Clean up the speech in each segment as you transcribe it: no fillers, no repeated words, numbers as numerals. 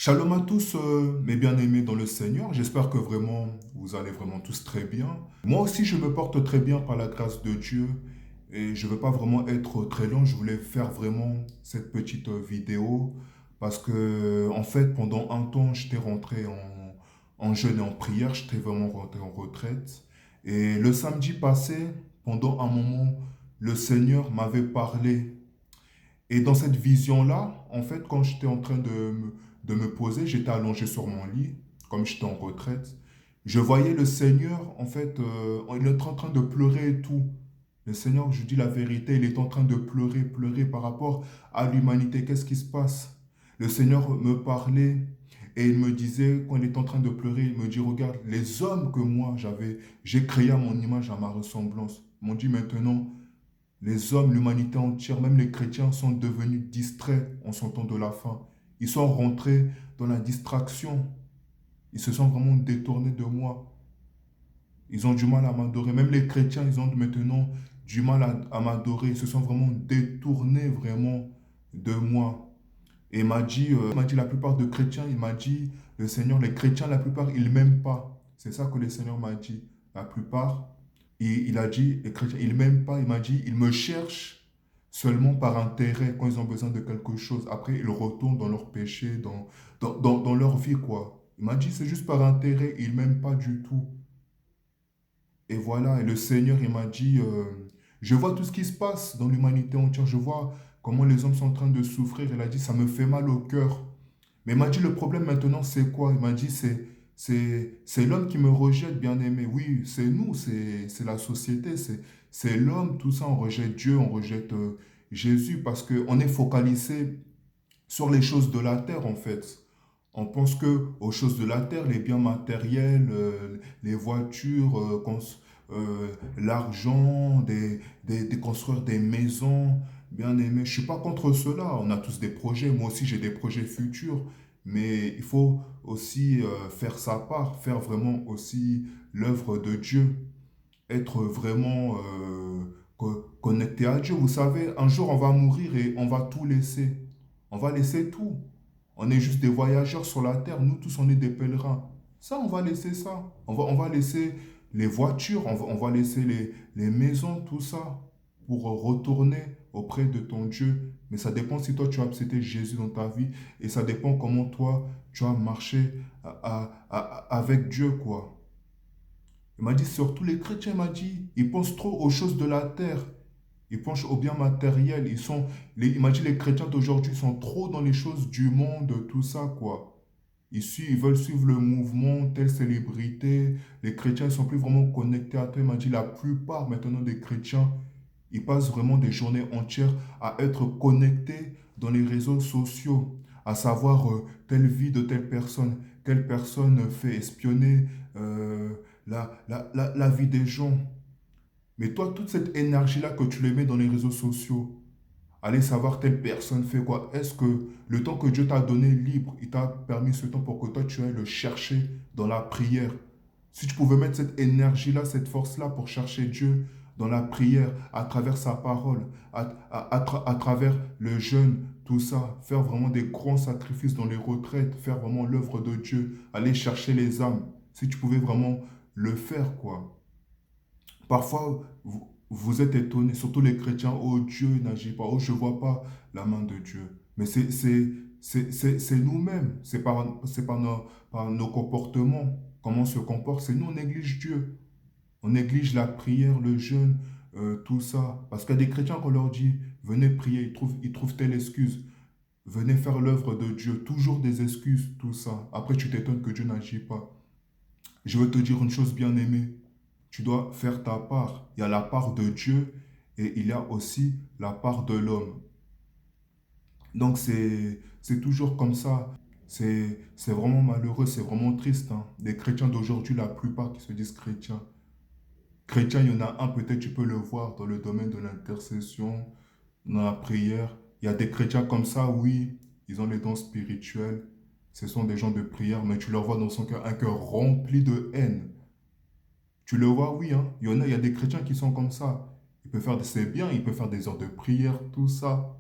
Shalom à tous, mes bien-aimés dans le Seigneur. J'espère que vraiment vous allez vraiment tous très bien. Moi aussi, je me porte très bien par la grâce de Dieu et je ne veux pas vraiment être très long. Je voulais faire vraiment cette petite vidéo parce que, en fait, pendant un temps, j'étais rentré en jeûne et en prière. J'étais vraiment rentré en retraite. Et le samedi passé, pendant un moment, le Seigneur m'avait parlé et dans cette vision-là, en fait, quand j'étais en train de me poser, j'étais allongé sur mon lit, comme j'étais en retraite. Je voyais le Seigneur, en fait, il était en train de pleurer et tout. Le Seigneur, je dis la vérité, il est en train de pleurer, pleurer par rapport à l'humanité. Qu'est-ce qui se passe? Le Seigneur me parlait et il me disait, quand il est en train de pleurer, il me dit, regarde, les hommes que moi j'ai créé à mon image, à ma ressemblance. Ils m'ont dit maintenant, les hommes, l'humanité entière, même les chrétiens sont devenus distraits en son temps de la fin. Ils sont rentrés dans la distraction. Ils se sont vraiment détournés de moi. Ils ont du mal à m'adorer. Même les chrétiens, ils ont maintenant du mal à m'adorer. Ils se sont vraiment détournés vraiment de moi. Et il m'a dit la plupart des chrétiens, il m'a dit, le Seigneur, les chrétiens, la plupart, ils ne m'aiment pas. C'est ça que le Seigneur m'a dit. La plupart, et il a dit, les chrétiens, ils ne m'aiment pas. Il m'a dit, ils me cherchent seulement par intérêt quand ils ont besoin de quelque chose. Après, ils retournent dans leur péché, dans leur vie, quoi. Il m'a dit, c'est juste par intérêt, ils ne m'aiment pas du tout. Et voilà, et le Seigneur, il m'a dit, je vois tout ce qui se passe dans l'humanité entière, je vois comment les hommes sont en train de souffrir. Il a dit, ça me fait mal au cœur. Mais il m'a dit, le problème maintenant, c'est quoi? Il m'a dit, c'est l'homme qui me rejette, bien-aimé. Oui, c'est nous, c'est la société, c'est l'homme, tout ça, on rejette Dieu, on rejette Jésus, parce qu'on est focalisé sur les choses de la terre, en fait. On pense que aux choses de la terre, les biens matériels, les voitures, l'argent, des construire des maisons, bien aimé. Je suis pas contre cela. On a tous des projets. Moi aussi, j'ai des projets futurs. Mais il faut aussi faire sa part, faire vraiment aussi l'œuvre de Dieu, être vraiment connecté à Dieu. Vous savez, un jour, on va mourir et on va tout laisser. On va laisser tout. On est juste des voyageurs sur la terre. Nous tous, on est des pèlerins. Ça, on va laisser ça. On va laisser les voitures, on va laisser les maisons, tout ça, pour retourner auprès de ton Dieu. Mais ça dépend si toi, tu as accepté Jésus dans ta vie. Et ça dépend comment toi, tu as marché avec Dieu, quoi. Il m'a dit, surtout les chrétiens, il m'a dit, ils pensent trop aux choses de la terre. Ils pensent aux biens matériels. Il m'a dit, les chrétiens d'aujourd'hui sont trop dans les choses du monde, tout ça, quoi. Ils veulent suivre le mouvement, telle célébrité. Les chrétiens ne sont plus vraiment connectés à toi. Il m'a dit, la plupart maintenant des chrétiens, ils passent vraiment des journées entières à être connectés dans les réseaux sociaux, à savoir telle vie de telle personne fait espionner la vie des gens. Mais toi, toute cette énergie-là que tu les mets dans les réseaux sociaux, aller savoir telle personne fait quoi, est-ce que le temps que Dieu t'a donné libre, il t'a permis ce temps pour que toi, tu ailles le chercher dans la prière? Si tu pouvais mettre cette énergie-là, cette force-là pour chercher Dieu dans la prière, à travers sa parole, à travers le jeûne, tout ça, faire vraiment des grands sacrifices dans les retraites, faire vraiment l'œuvre de Dieu, aller chercher les âmes, si tu pouvais vraiment le faire, quoi. Parfois, vous êtes étonnés, surtout les chrétiens, oh Dieu n'agit pas, oh je ne vois pas la main de Dieu. Mais c'est nous-mêmes, par nos comportements, comment on se comporte, c'est nous, on néglige Dieu. On néglige la prière, le jeûne, tout ça. Parce qu'il y a des chrétiens qu'on leur dit, venez prier, ils trouvent telle excuse. Venez faire l'œuvre de Dieu, toujours des excuses, tout ça. Après, tu t'étonnes que Dieu n'agit pas. Je veux te dire une chose bien aimée. Tu dois faire ta part. Il y a la part de Dieu et il y a aussi la part de l'homme. Donc c'est toujours comme ça. C'est vraiment malheureux, c'est vraiment triste, hein. Les chrétiens d'aujourd'hui, la plupart qui se disent chrétiens. Chrétiens, il y en a un, peut-être tu peux le voir dans le domaine de l'intercession, dans la prière. Il y a des chrétiens comme ça, oui, ils ont les dons spirituels. Ce sont des gens de prière, mais tu leur vois dans son cœur un cœur rempli de haine. Tu le vois, oui, hein. Il y a des chrétiens qui sont comme ça. Il peut faire ses biens, il peut faire des heures de prière, tout ça.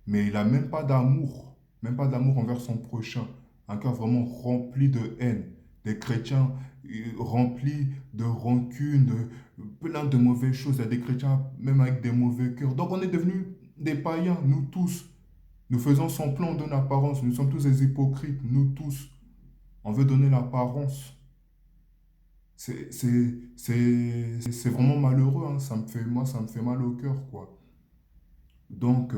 Mais il n'a même pas d'amour envers son prochain. Un cœur vraiment rempli de haine. Des chrétiens remplis de rancune, de plein de mauvaises choses. Il y a des chrétiens même avec des mauvais cœurs. Donc on est devenus des païens, nous tous. Nous faisons semblant d'une apparence. Nous sommes tous des hypocrites, nous tous. On veut donner l'apparence. C'est vraiment malheureux, hein. Moi, ça me fait mal au cœur, quoi. Donc,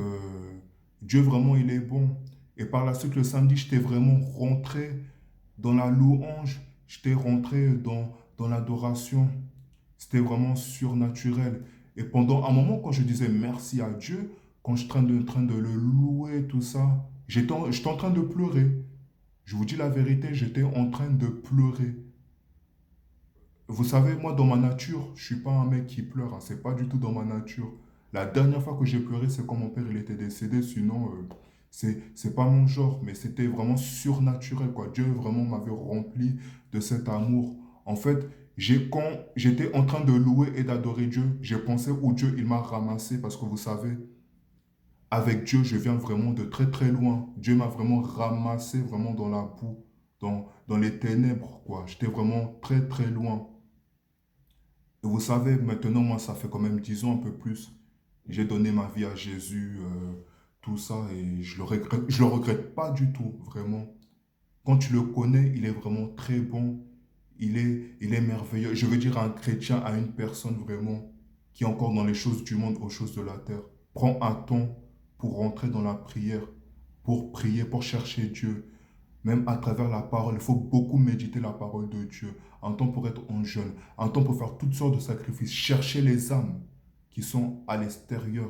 Dieu vraiment, il est bon. Et par la suite, le samedi, j'étais vraiment rentré dans la louange, j'étais rentré dans l'adoration. C'était vraiment surnaturel. Et pendant un moment, quand je disais merci à Dieu, quand je suis en train de le louer, tout ça, j'étais en train de pleurer. Je vous dis la vérité, j'étais en train de pleurer. Vous savez, moi, dans ma nature, je suis pas un mec qui pleure, hein. C'est pas du tout dans ma nature. La dernière fois que j'ai pleuré, c'est quand mon père il était décédé. Sinon, c'est pas mon genre, mais c'était vraiment surnaturel, quoi. Dieu vraiment m'avait rempli de cet amour. En fait, quand j'étais en train de louer et d'adorer Dieu, j'ai pensé où Dieu il m'a ramassé parce que vous savez, avec Dieu, je viens vraiment de très très loin. Dieu m'a vraiment ramassé vraiment dans la boue, dans les ténèbres, quoi. J'étais vraiment très très loin. Et vous savez, maintenant, moi, ça fait quand même 10 ans, un peu plus. J'ai donné ma vie à Jésus, tout ça, et je le regrette pas du tout, vraiment. Quand tu le connais, il est vraiment très bon. Il est merveilleux. Je veux dire à un chrétien, à une personne vraiment qui est encore dans les choses du monde, aux choses de la terre. Prends un temps pour rentrer dans la prière, pour prier, pour chercher Dieu. Même à travers la parole, il faut beaucoup méditer la parole de Dieu. Un temps pour être en jeûne, un temps pour faire toutes sortes de sacrifices, chercher les âmes qui sont à l'extérieur,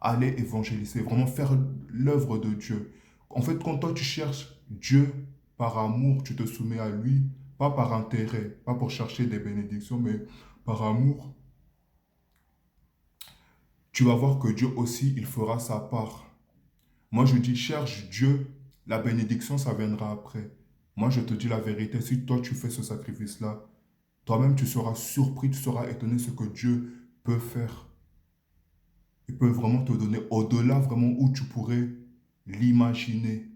aller évangéliser, vraiment faire l'œuvre de Dieu. En fait, quand toi tu cherches Dieu par amour, tu te soumets à lui, pas par intérêt, pas pour chercher des bénédictions, mais par amour, tu vas voir que Dieu aussi, il fera sa part. Moi, je dis, cherche Dieu, la bénédiction, ça viendra après. Moi, je te dis la vérité, si toi, tu fais ce sacrifice-là, toi-même, tu seras surpris, tu seras étonné ce que Dieu peut faire. Il peut vraiment te donner au-delà, vraiment, où tu pourrais l'imaginer.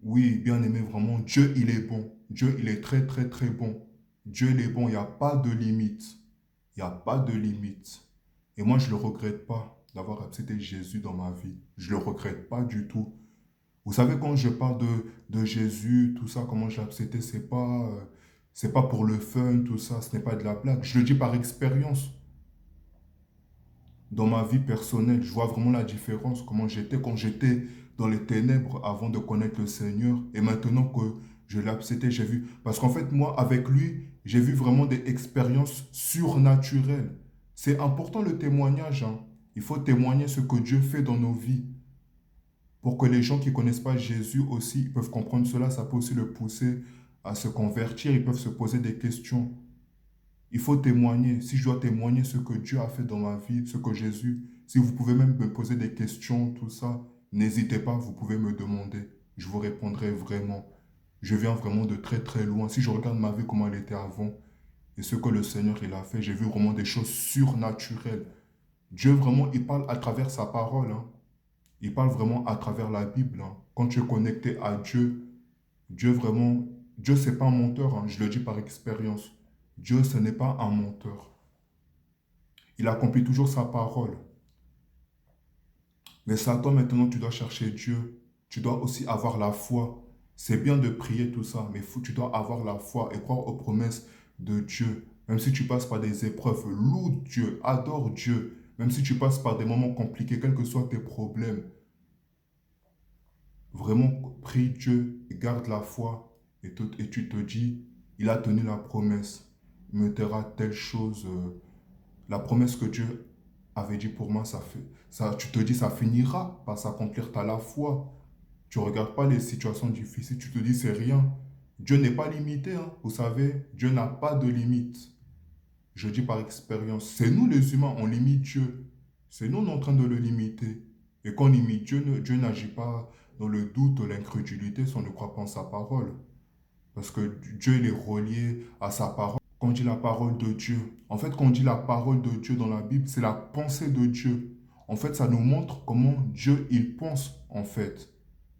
Oui, bien aimé, vraiment, Dieu, il est bon. Dieu, il est très, très, très bon. Dieu, il est bon, il n'y a pas de limite. Il n'y a pas de limite. Et moi, je ne le regrette pas d'avoir accepté Jésus dans ma vie. Je ne le regrette pas du tout. Vous savez, quand je parle de Jésus, tout ça, comment j'ai accepté, c'est pas pour le fun, tout ça, ce n'est pas de la blague. Je le dis par expérience. Dans ma vie personnelle, je vois vraiment la différence, comment j'étais quand j'étais dans les ténèbres avant de connaître le Seigneur. Et maintenant que je l'ai accepté, j'ai vu. Parce qu'en fait, moi, avec lui, j'ai vu vraiment des expériences surnaturelles. C'est important le témoignage, hein. Il faut témoigner ce que Dieu fait dans nos vies. Pour que les gens qui ne connaissent pas Jésus aussi peuvent comprendre cela, ça peut aussi le pousser à se convertir, ils peuvent se poser des questions. Il faut témoigner. Si je dois témoigner ce que Dieu a fait dans ma vie, ce que Jésus, si vous pouvez même me poser des questions, tout ça, n'hésitez pas, vous pouvez me demander. Je vous répondrai vraiment. Je viens vraiment de très très loin. Si je regarde ma vie, comment elle était avant, et ce que le Seigneur il a fait, j'ai vu vraiment des choses surnaturelles. Dieu vraiment, il parle à travers sa parole, hein. Il parle vraiment à travers la Bible, hein. Quand tu es connecté à Dieu, Dieu vraiment, Dieu c'est pas un menteur, hein. Je le dis par expérience. Dieu ce n'est pas un menteur. Il accomplit toujours sa parole. Mais Satan, maintenant, tu dois chercher Dieu. Tu dois aussi avoir la foi. C'est bien de prier tout ça, mais tu dois avoir la foi et croire aux promesses de Dieu. Même si tu passes par des épreuves, loue Dieu, adore Dieu. Même si tu passes par des moments compliqués, quels que soient tes problèmes, vraiment prie Dieu et garde la foi. Et tu te dis, il a tenu la promesse. Il me dira telle chose. La promesse que Dieu avait dit pour moi, tu te dis, ça finira par s'accomplir. Tu as la foi. Tu ne regardes pas les situations difficiles. Tu te dis, c'est rien. Dieu n'est pas limité, hein. Vous savez, Dieu n'a pas de limite. Je dis par expérience. C'est nous les humains, on limite Dieu. C'est nous, on est en train de le limiter. Et quand on limite Dieu, Dieu n'agit pas dans le doute, l'incrédulité, si on ne croit pas en sa parole. Parce que Dieu, il est relié à sa parole. Quand on dit la parole de Dieu, en fait, quand on dit la parole de Dieu dans la Bible, c'est la pensée de Dieu. En fait, ça nous montre comment Dieu, il pense, en fait.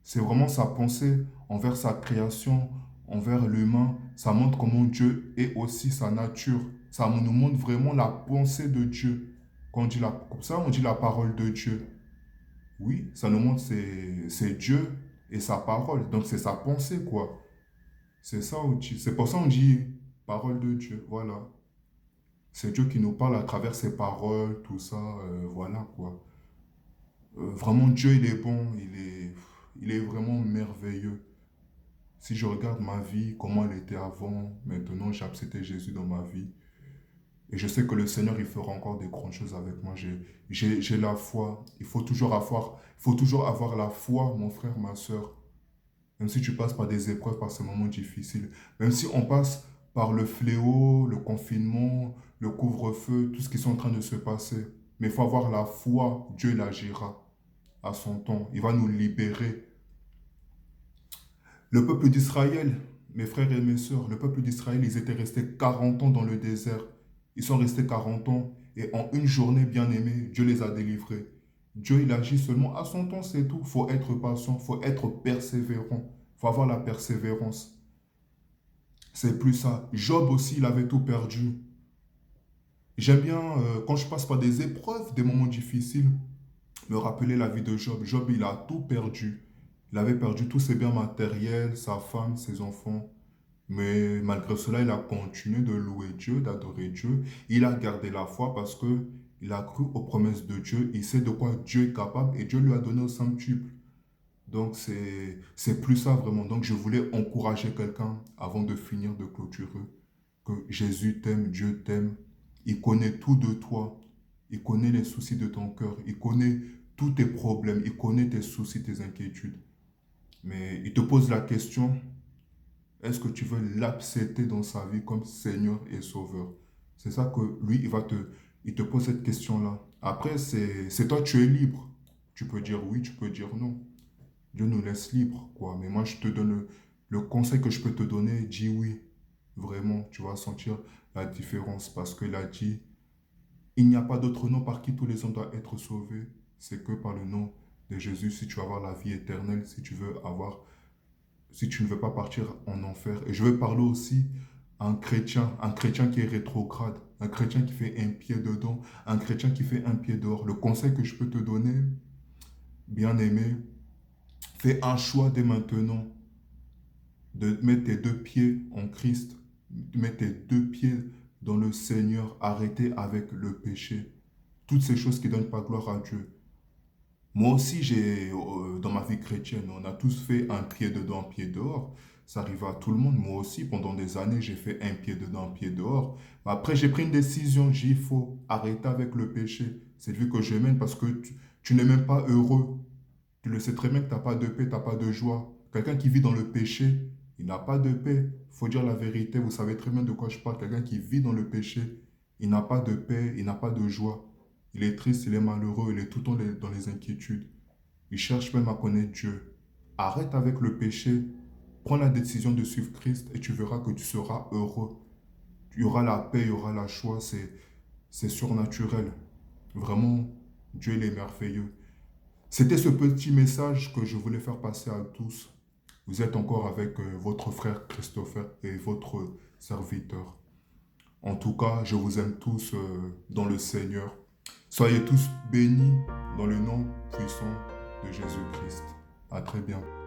C'est vraiment sa pensée envers sa création, envers l'humain. Ça montre comment Dieu est aussi sa nature. Ça nous montre vraiment la pensée de Dieu. Quand on dit comme ça, on dit la parole de Dieu. Oui, ça nous montre c'est Dieu et sa parole. Donc c'est sa pensée, quoi. C'est ça, c'est pour ça qu'on dit parole de Dieu. Voilà. C'est Dieu qui nous parle à travers ses paroles, tout ça. Voilà, quoi. Vraiment, Dieu, il est bon. Il est vraiment merveilleux. Si je regarde ma vie, comment elle était avant, maintenant j'ai accepté Jésus dans ma vie. Et je sais que le Seigneur, il fera encore des grandes choses avec moi. J'ai la foi. Il faut toujours avoir la foi, mon frère, ma soeur. Même si tu passes par des épreuves, par ces moments difficiles. Même si on passe par le fléau, le confinement, le couvre-feu, tout ce qui est en train de se passer. Mais il faut avoir la foi. Dieu, il agira à son temps. Il va nous libérer. Le peuple d'Israël, mes frères et mes sœurs, le peuple d'Israël, ils étaient restés 40 ans dans le désert. Ils sont restés 40 ans et en une journée bien aimée, Dieu les a délivrés. Dieu, il agit seulement à son temps, c'est tout. Il faut être patient, il faut être persévérant. Il faut avoir la persévérance. C'est plus ça. Job aussi, il avait tout perdu. J'aime bien, quand je passe par des épreuves, des moments difficiles, me rappeler la vie de Job. Job, il a tout perdu. Il avait perdu tous ses biens matériels, sa femme, ses enfants. Mais malgré cela, il a continué de louer Dieu, d'adorer Dieu. Il a gardé la foi parce que il a cru aux promesses de Dieu. Il sait de quoi Dieu est capable et Dieu lui a donné au centuple. Donc, c'est plus ça vraiment. Donc, je voulais encourager quelqu'un avant de finir de clôturer. Que Jésus t'aime, Dieu t'aime. Il connaît tout de toi. Il connaît les soucis de ton cœur. Il connaît tous tes problèmes. Il connaît tes soucis, tes inquiétudes. Mais il te pose la question, est-ce que tu veux l'accepter dans sa vie comme Seigneur et Sauveur? C'est ça que lui, il te pose cette question-là. Après, c'est toi, tu es libre. Tu peux dire oui, tu peux dire non. Dieu nous laisse libre, quoi. Mais moi, je te donne le conseil que je peux te donner, dis oui. Vraiment, tu vas sentir la différence parce qu'il a dit, il n'y a pas d'autre nom par qui tous les hommes doivent être sauvés. C'est que par le nom de Jésus, si tu veux avoir la vie éternelle, si tu ne veux pas partir en enfer. Et je veux parler aussi à un chrétien qui est rétrograde, un chrétien qui fait un pied dedans, un chrétien qui fait un pied dehors. Le conseil que je peux te donner, bien aimé, fais un choix dès maintenant de mettre tes deux pieds en Christ, de mettre tes deux pieds dans le Seigneur, arrêter avec le péché, toutes ces choses qui ne donnent pas gloire à Dieu. Moi aussi, dans ma vie chrétienne, on a tous fait un pied dedans, un pied dehors. Ça arrive à tout le monde. Moi aussi, pendant des années, j'ai fait un pied dedans, un pied dehors. Mais après, j'ai pris une décision. Il faut arrêter avec le péché. C'est lui que je mène parce que tu n'es même pas heureux. Tu le sais très bien que tu n'as pas de paix, tu n'as pas de joie. Quelqu'un qui vit dans le péché, il n'a pas de paix. Il faut dire la vérité. Vous savez très bien de quoi je parle. Quelqu'un qui vit dans le péché, il n'a pas de paix, il n'a pas de joie. Il est triste, il est malheureux, il est tout le temps dans les inquiétudes. Il cherche même à connaître Dieu. Arrête avec le péché, prends la décision de suivre Christ et tu verras que tu seras heureux. Il y aura la paix, il y aura la joie, c'est surnaturel. Vraiment, Dieu il est merveilleux. C'était ce petit message que je voulais faire passer à tous. Vous êtes encore avec votre frère Christopher et votre serviteur. En tout cas, je vous aime tous dans le Seigneur. Soyez tous bénis dans le nom puissant de Jésus-Christ. À très bientôt.